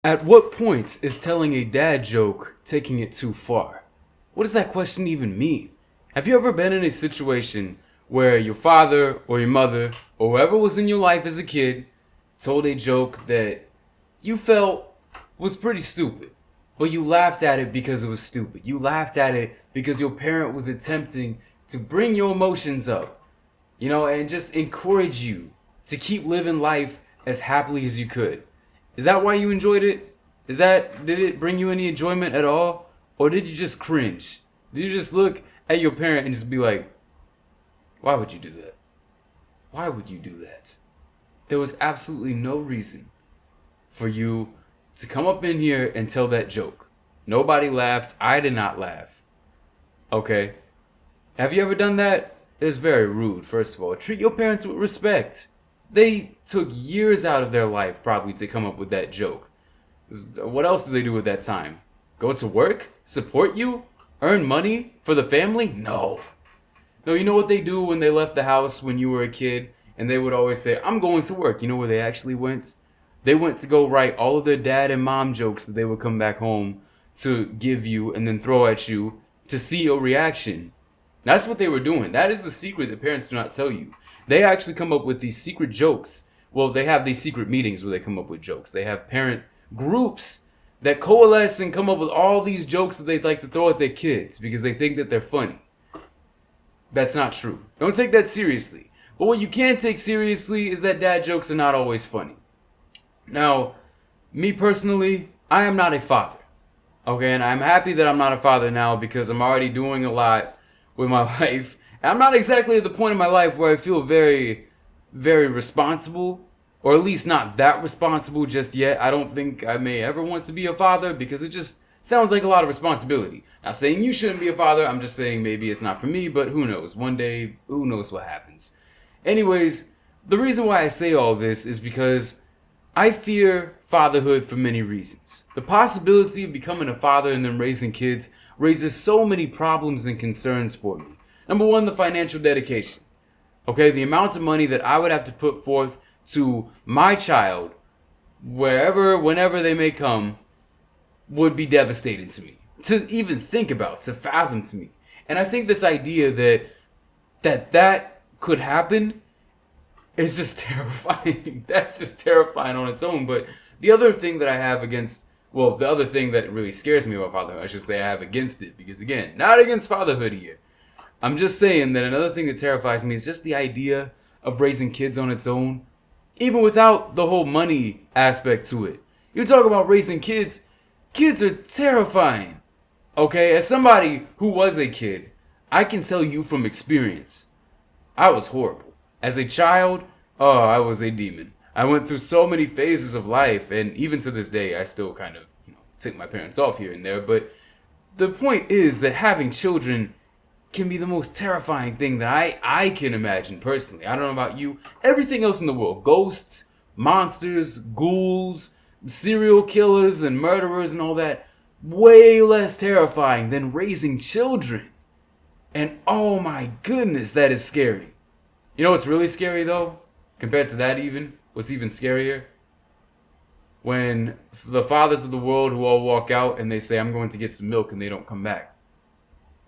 At what point is telling a dad joke taking it too far? What does that question even mean? Have you ever been in a situation where your father or your mother or whoever was in your life as a kid told a joke that you felt was pretty stupid, but you laughed at it because it was stupid? You laughed at it because your parent was attempting to bring your emotions up, and just encourage you to keep living life as happily as you could. Is that why you enjoyed it? Did it bring you any enjoyment at all? Or did you just cringe? Did you just look at your parent and just be like, why would you do that? Why would you do that? There was absolutely no reason for you to come up in here and tell that joke. Nobody laughed. I did not laugh. Okay. Have you ever done that? It's very rude, first of all. Treat your parents with respect. They took years out of their life probably to come up with that joke. What else do they do with that time? Go to work? Support you? Earn money for the family? No. No, you know what they do when they left the house when you were a kid? And they would always say, I'm going to work. You know where they actually went? They went to go write all of their dad and mom jokes that they would come back home to give you and then throw at you to see your reaction. That's what they were doing. That is the secret that parents do not tell you. They actually come up with these secret jokes. Well, they have these secret meetings where they come up with jokes. They have parent groups that coalesce and come up with all these jokes that they'd like to throw at their kids because they think that they're funny. That's not true. Don't take that seriously. But what you can take seriously is that dad jokes are not always funny. Now, me personally, I am not a father. Okay, and I'm happy that I'm not a father now because I'm already doing a lot with my life. And I'm not exactly at the point in my life where I feel very, very responsible, or at least not that responsible just yet. I don't think I may ever want to be a father because it just sounds like a lot of responsibility. Not saying you shouldn't be a father, I'm just saying maybe it's not for me, but who knows? One day, who knows what happens. Anyways, the reason why I say all this is because I fear fatherhood for many reasons. The possibility of becoming a father and then raising kids raises so many problems and concerns for me. Number one, the financial dedication. Okay, the amount of money that I would have to put forth to my child, whenever they may come, would be devastating to me. To even think about, to fathom to me. And I think this idea that could happen is just terrifying. That's just terrifying on its own. But the other thing that I have against, well, the other thing that really scares me about fatherhood, I should say I have against it, because again, not against fatherhood here. I'm just saying that another thing that terrifies me is just the idea of raising kids on its own, even without the whole money aspect to it. You talk about raising kids, kids are terrifying. Okay, as somebody who was a kid, I can tell you from experience, I was horrible. As a child, oh, I was a demon. I went through so many phases of life, and even to this day, I still kind of, take my parents off here and there. But the point is that having children can be the most terrifying thing that I can imagine personally. I don't know about you. Everything else in the world, ghosts, monsters, ghouls, serial killers, and murderers and all that, way less terrifying than raising children. And oh my goodness, that is scary. You know what's really scary though? Compared to that even? What's even scarier? When the fathers of the world who all walk out and they say, I'm going to get some milk, and they don't come back.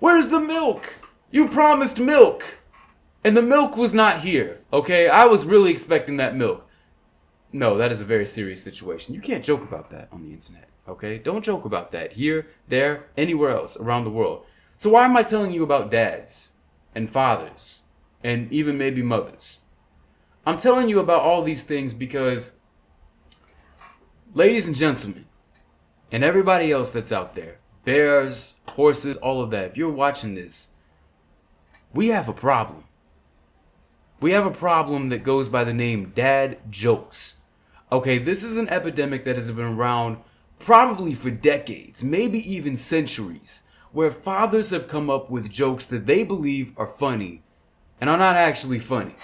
Where's the milk? You promised milk. And the milk was not here, okay? I was really expecting that milk. No, that is a very serious situation. You can't joke about that on the internet, okay? Don't joke about that here, there, anywhere else around the world. So why am I telling you about dads and fathers and even maybe mothers? I'm telling you about all these things because, ladies and gentlemen, and everybody else that's out there, bears, horses, all of that, if you're watching this, we have a problem. We have a problem that goes by the name dad jokes. Okay, this is an epidemic that has been around probably for decades, maybe even centuries, where fathers have come up with jokes that they believe are funny and are not actually funny.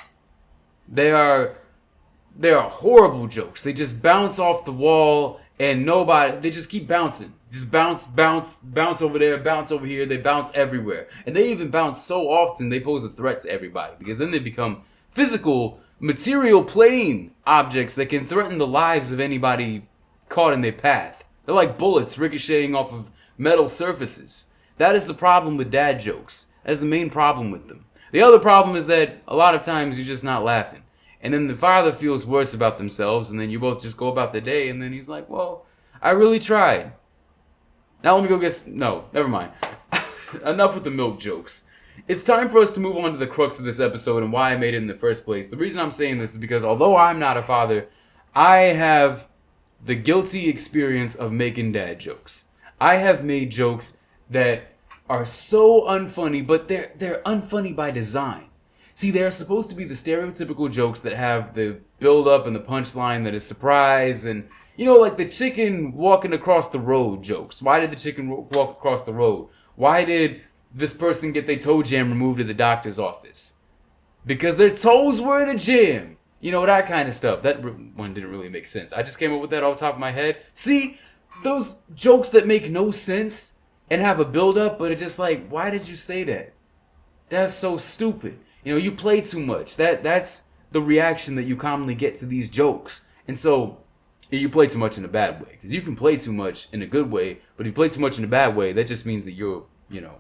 They are horrible jokes. They just bounce off the wall and they just keep bouncing. Just bounce over there, bounce over here. They bounce everywhere. And they even bounce so often they pose a threat to everybody, because then they become physical, material plane objects that can threaten the lives of anybody caught in their path. They're like bullets ricocheting off of metal surfaces. That is the problem with dad jokes. That is the main problem with them. The other problem is that a lot of times you're just not laughing. And then the father feels worse about themselves, and then you both just go about the day, and then he's like, well, I really tried. Now let me go get... No, never mind. Enough with the milk jokes. It's time for us to move on to the crux of this episode and why I made it in the first place. The reason I'm saying this is because although I'm not a father, I have the guilty experience of making dad jokes. I have made jokes that are so unfunny, but they're unfunny by design. See, they're supposed to be the stereotypical jokes that have the build-up and the punchline that is surprise and, you know, like the chicken walking across the road jokes. Why did the chicken walk across the road? Why did this person get their toe jam removed at the doctor's office? Because their toes were in a jam. You know, that kind of stuff. That one didn't really make sense. I just came up with that off the top of my head. See, those jokes that make no sense and have a build-up, but it's just like, why did you say that? That's so stupid. You know, you play too much. That's the reaction that you commonly get to these jokes. And so, you play too much in a bad way. Because you can play too much in a good way, but if you play too much in a bad way, that just means that you're, you know,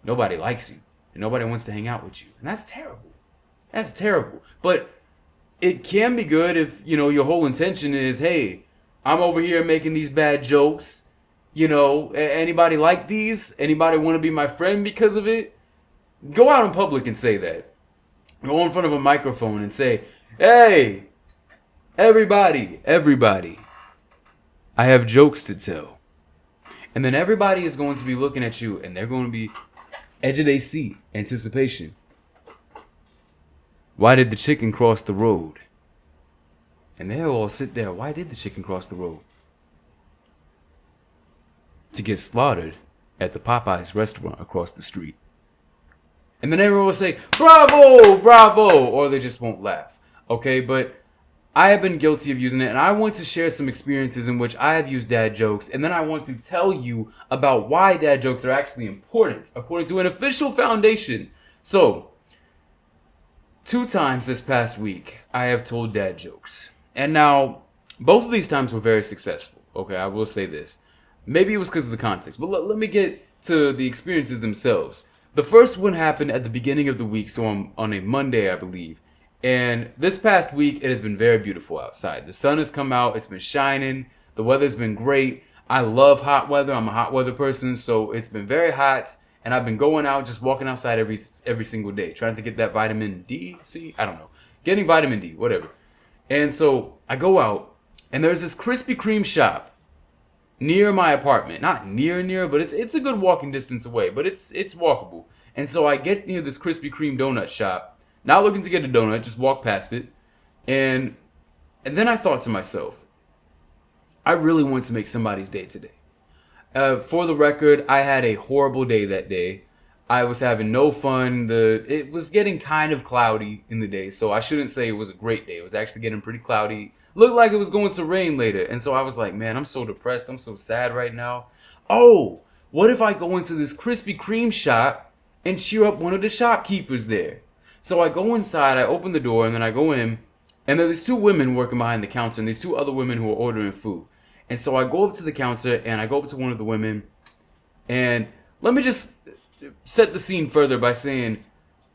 nobody likes you. And nobody wants to hang out with you. And that's terrible. That's terrible. But it can be good if, you know, your whole intention is, hey, I'm over here making these bad jokes. You know, anybody like these? Anybody want to be my friend because of it? Go out in public and say that. Go in front of a microphone and say, hey, everybody, I have jokes to tell. And then everybody is going to be looking at you and they're going to be edge of their seat, anticipation. Why did the chicken cross the road? And they'll all sit there. Why did the chicken cross the road? To get slaughtered at the Popeyes restaurant across the street. And then everyone will say, bravo, bravo, or they just won't laugh. Okay, but I have been guilty of using it, and I want to share some experiences in which I have used dad jokes, and then I want to tell you about why dad jokes are actually important, according to an official foundation. So, 2 times this past week, I have told dad jokes. And now, both of these times were very successful. Okay, I will say this. Maybe it was because of the context, but let me get to the experiences themselves. The first one happened at the beginning of the week, so on a Monday, I believe. And this past week, it has been very beautiful outside. The sun has come out. It's been shining. The weather's been great. I love hot weather. I'm a hot weather person, so it's been very hot. And I've been going out, just walking outside every single day, trying to get that vitamin D, C? I don't know. Getting vitamin D, whatever. And so I go out, and there's this Krispy Kreme shop near my apartment. Not near, but it's a good walking distance away, but it's walkable. And so I get near this Krispy Kreme donut shop, not looking to get a donut, just walk past it. And then I thought to myself, I really want to make somebody's day today. For the record, I had a horrible day that day. I was having no fun. It was getting kind of cloudy in the day, so I shouldn't say it was a great day. It was actually getting pretty cloudy. Looked like it was going to rain later. And so I was like, man, I'm so depressed. I'm so sad right now. Oh, what if I go into this Krispy Kreme shop and cheer up one of the shopkeepers there? So I go inside, I open the door, and then I go in. And there's 2 women working behind the counter, and these 2 other women who are ordering food. And so I go up to the counter, and I go up to one of the women. And let me just set the scene further by saying,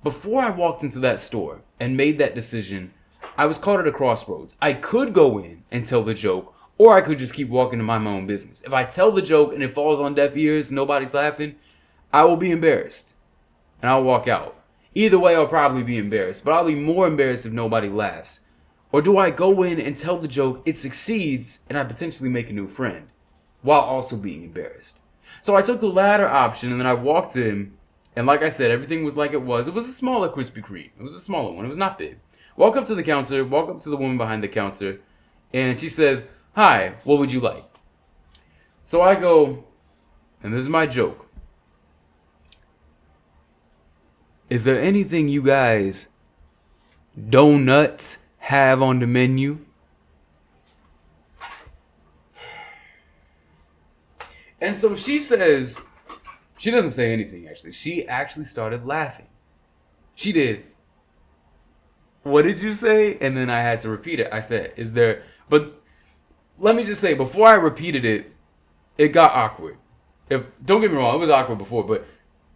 before I walked into that store and made that decision, I was caught at a crossroads. I could go in and tell the joke, or I could just keep walking to mind my own business. If I tell the joke and it falls on deaf ears and nobody's laughing, I will be embarrassed. And I'll walk out. Either way, I'll probably be embarrassed, but I'll be more embarrassed if nobody laughs. Or do I go in and tell the joke, it succeeds, and I potentially make a new friend, while also being embarrassed? So I took the latter option, and then I walked in, and like I said, everything was like it was. It was a smaller Krispy Kreme. It was a smaller one. It was not big. Walk up to the counter, walk up to the woman behind the counter, and she says, hi, what would you like? So I go, and this is my joke. Is there anything you guys donuts have on the menu? And so she says, she doesn't say anything actually. She actually started laughing. She did. What did you say? And then I had to repeat it. I said, is there, but let me just say, before I repeated it, it got awkward. If don't get me wrong, it was awkward before, but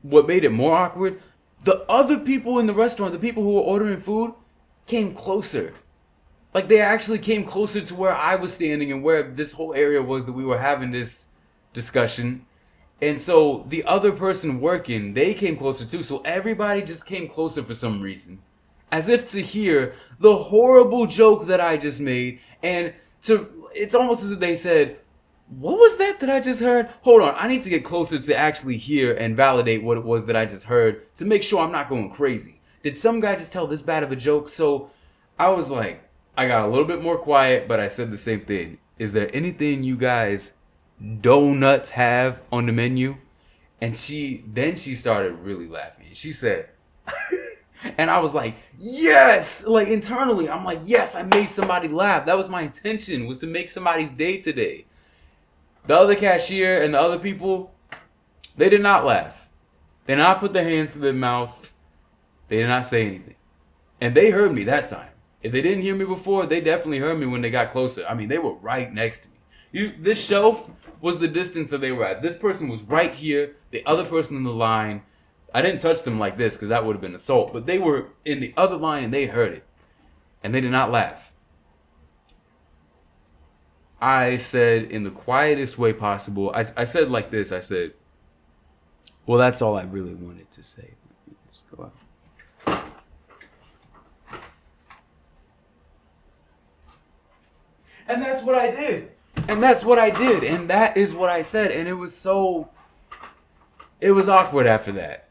what made it more awkward, the other people in the restaurant, the people who were ordering food, came closer. Like they actually came closer to where I was standing and where this whole area was that we were having this discussion. And so the other person working, they came closer too. So everybody just came closer for some reason. As if to hear the horrible joke that I just made. And it's almost as if they said, what was that I just heard? Hold on, I need to get closer to actually hear and validate what it was that I just heard to make sure I'm not going crazy. Did some guy just tell this bad of a joke? So I was like, I got a little bit more quiet, but I said the same thing. Is there anything you guys donuts have on the menu? And she started really laughing. She said, and I was like, yes! Like internally, I'm like, yes, I made somebody laugh. That was my intention, was to make somebody's day today. The other cashier and the other people, they did not laugh. They did not put their hands to their mouths. They did not say anything. And they heard me that time. If they didn't hear me before, they definitely heard me when they got closer. I mean, they were right next to me. This shelf was the distance that they were at. This person was right here. The other person in the line, I didn't touch them like this because that would have been assault. But they were in the other line and they heard it. And they did not laugh. I said in the quietest way possible, I said like this, I said, well, that's all I really wanted to say. Just go out. And that's what I did. And that's what I did. And that is what I said. And it was awkward after that.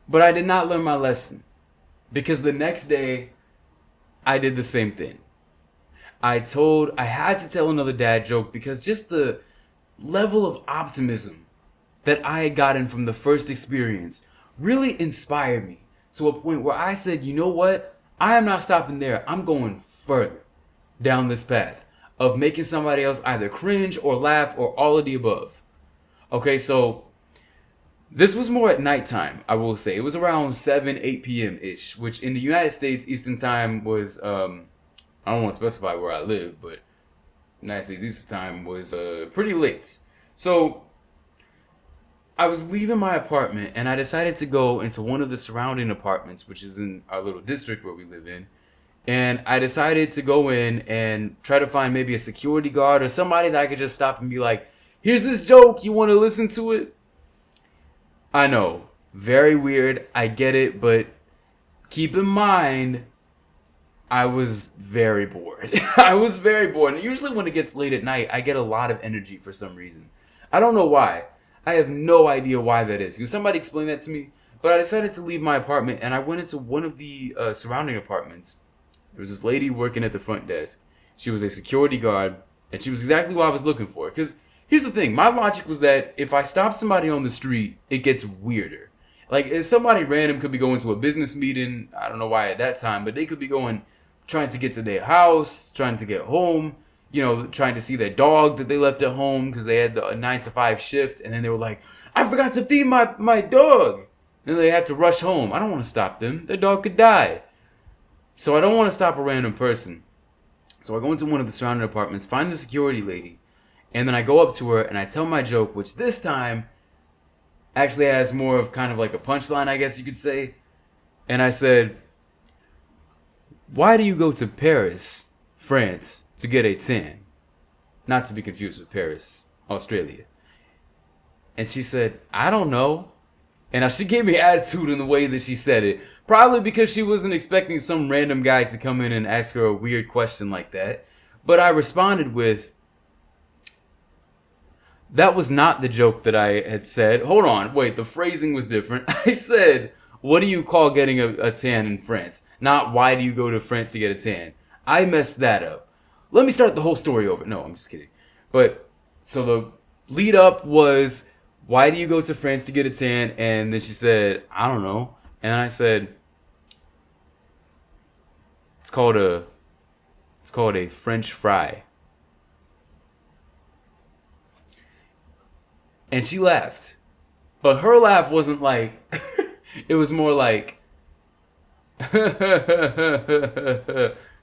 But I did not learn my lesson. Because the next day, I did the same thing. I had to tell another dad joke because just the level of optimism that I had gotten from the first experience really inspired me to a point where I said, you know what? I am not stopping there. I'm going further down this path of making somebody else either cringe or laugh or all of the above. Okay, so this was more at nighttime, I will say. It was around 8 p.m.-ish, which in the United States, Eastern Time was... I don't want to specify where I live, but United States Eastern Time was pretty late. So I was leaving my apartment and I decided to go into one of the surrounding apartments, which is in our little district where we live in. And I decided to go in and try to find maybe a security guard or somebody that I could just stop and be like, here's this joke, you want to listen to it? I know, very weird, I get it, but keep in mind, I was very bored. I was very bored. And usually when it gets late at night, I get a lot of energy for some reason. I don't know why. I have no idea why that is. Can somebody explain that to me? But I decided to leave my apartment and I went into one of the surrounding apartments. There was this lady working at the front desk. She was a security guard and she was exactly what I was looking for. Because here's the thing. My logic was that if I stop somebody on the street, it gets weirder. Like if somebody random could be going to a business meeting. I don't know why at that time, but they could be going... trying to get to their house, trying to get home, trying to see their dog that they left at home because they had a 9 to 5 shift. And then they were like, I forgot to feed my dog. And they had to rush home. I don't want to stop them. Their dog could die. So I don't want to stop a random person. So I go into one of the surrounding apartments, find the security lady. And then I go up to her and I tell my joke, which this time actually has more of kind of like a punchline, I guess you could say. And I said... why do you go to Paris, France, to get a tan? Not to be confused with Paris, Australia. And she said, I don't know. And now she gave me attitude in the way that she said it. Probably because she wasn't expecting some random guy to come in and ask her a weird question like that. But I responded with, that was not the joke that I had said. Hold on, wait, the phrasing was different. I said... what do you call getting a tan in France? Not why do you go to France to get a tan? I messed that up. Let me start the whole story over. No, I'm just kidding. But, so the lead up was, why do you go to France to get a tan? And then she said, I don't know. And I said, it's called a French fry. And she laughed. But her laugh wasn't like... it was more like,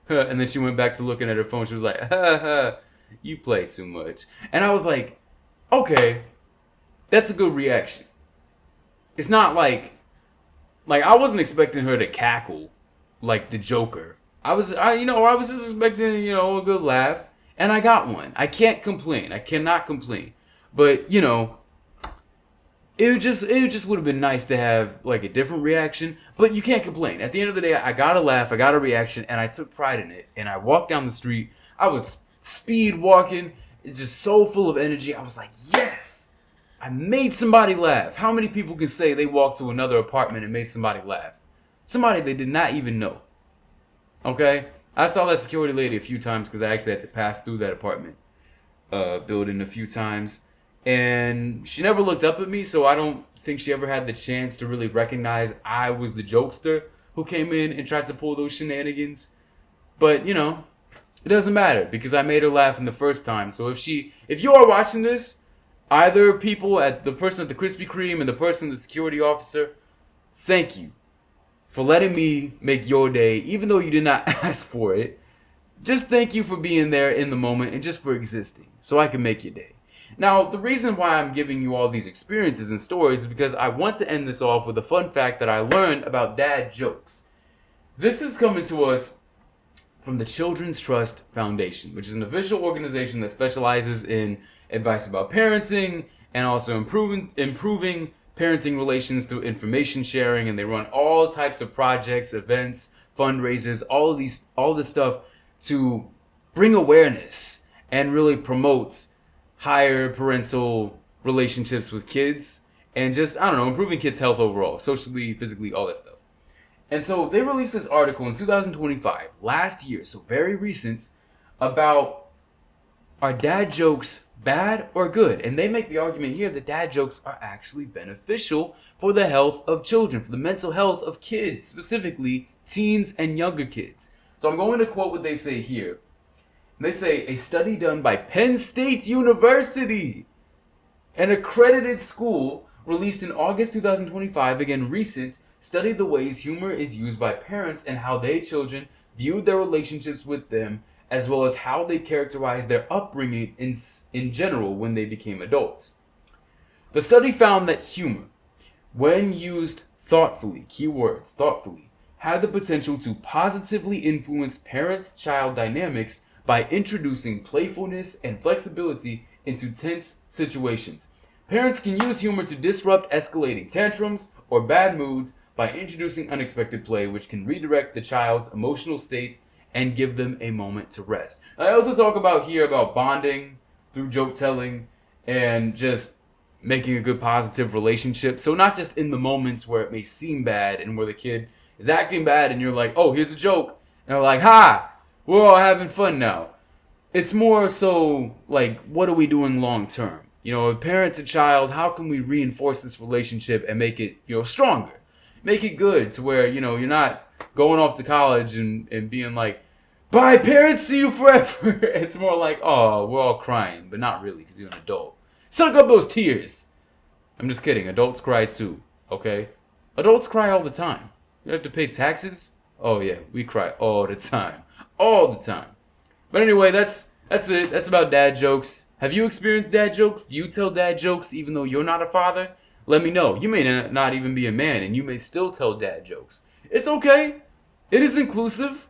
And then she went back to looking at her phone. She was like, ha ha, you play too much. And I was like, okay, that's a good reaction. It's not like I wasn't expecting her to cackle like the Joker. I was just expecting, a good laugh, and I got one. I can't complain. I cannot complain. But, it just would have been nice to have like a different reaction, but you can't complain. At the end of the day, I got a laugh, I got a reaction, and I took pride in it. And I walked down the street. I was speed walking, just so full of energy. I was like, yes, I made somebody laugh. How many people can say they walked to another apartment and made somebody laugh? Somebody they did not even know. Okay, I saw that security lady a few times because I actually had to pass through that apartment building a few times. And she never looked up at me, so I don't think she ever had the chance to really recognize I was the jokester who came in and tried to pull those shenanigans. But, it doesn't matter because I made her laugh in the first time. So if you are watching this, either the person at the Krispy Kreme and the person, the security officer, thank you for letting me make your day, even though you did not ask for it. Just thank you for being there in the moment and just for existing so I can make your day. Now, the reason why I'm giving you all these experiences and stories is because I want to end this off with a fun fact that I learned about dad jokes. This is coming to us from the Children's Trust Foundation, which is an official organization that specializes in advice about parenting and also improving parenting relations through information sharing. And they run all types of projects, events, fundraisers, all this stuff to bring awareness and really promote higher parental relationships with kids and just, improving kids' health overall, socially, physically, all that stuff. And so they released this article in 2025, last year, so very recent, about are dad jokes bad or good? And they make the argument here that dad jokes are actually beneficial for the health of children, for the mental health of kids, specifically teens and younger kids. So I'm going to quote what they say here. They say, a study done by Penn State University, an accredited school released in August 2025, again recent, studied the ways humor is used by parents and how their children viewed their relationships with them, as well as how they characterized their upbringing in general when they became adults. The study found that humor, when used thoughtfully, keywords, thoughtfully, had the potential to positively influence parent-child dynamics by introducing playfulness and flexibility into tense situations. Parents can use humor to disrupt escalating tantrums or bad moods by introducing unexpected play, which can redirect the child's emotional states and give them a moment to rest. I also talk about bonding through joke telling and just making a good positive relationship. So not just in the moments where it may seem bad and where the kid is acting bad and you're like, oh, here's a joke. And they're like, ha! We're all having fun now. It's more so like, what are we doing long term? A parent to child, how can we reinforce this relationship and make it, stronger? Make it good to where, you're not going off to college and being like, bye parents, see you forever. It's more like, oh, we're all crying, but not really because you're an adult. Suck up those tears. I'm just kidding. Adults cry too, okay? Adults cry all the time. You have to pay taxes? Oh yeah, we cry all the time. All the time. But anyway, that's it. That's about dad jokes. Have you experienced dad jokes? Do you tell dad jokes even though you're not a father? Let me know. You may not even be a man and you may still tell dad jokes. It's okay. It is inclusive.